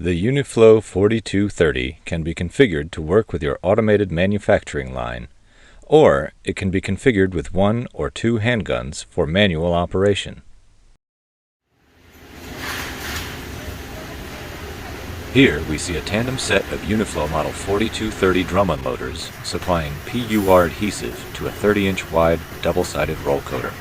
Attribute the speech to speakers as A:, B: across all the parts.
A: The Uniflow 4230 can be configured to work with your automated manufacturing line, or it can be configured with 1 or 2 handguns for manual operation. Here we see a tandem set of Uniflow Model 4230 drum unloaders supplying PUR adhesive to a 30-inch wide double-sided roll coater.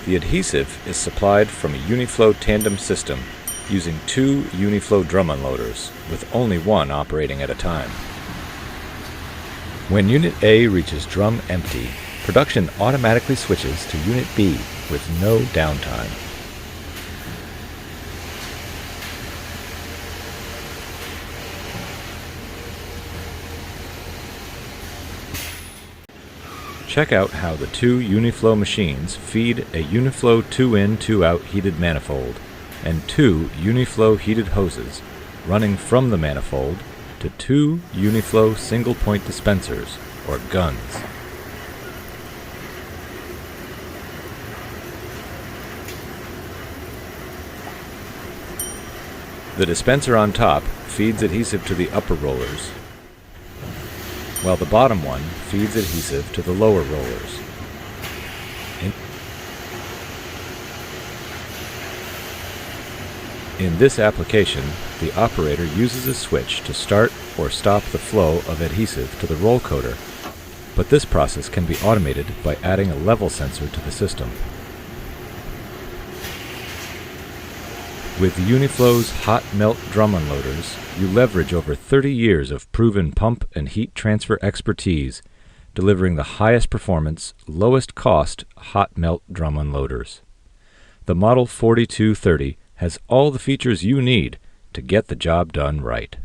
A: The adhesive is supplied from a Uniflow tandem system using 2 Uniflow drum unloaders, with only one operating at a time. When Unit A reaches drum empty, production automatically switches to Unit B with no downtime. Check out how the 2 Uniflow machines feed a Uniflow 2-in 2-out heated manifold and 2 Uniflow heated hoses running from the manifold to 2 Uniflow single-point dispensers, or guns. The dispenser on top feeds adhesive to the upper rollers, while the bottom one feeds adhesive to the lower rollers. In this application, the operator uses a switch to start or stop the flow of adhesive to the roll coater, but this process can be automated by adding a level sensor to the system. With Uniflow's hot melt drum unloaders, you leverage over 30 years of proven pump and heat transfer expertise, delivering the highest performance, lowest cost hot melt drum unloaders. The Model 4230 has all the features you need to get the job done right.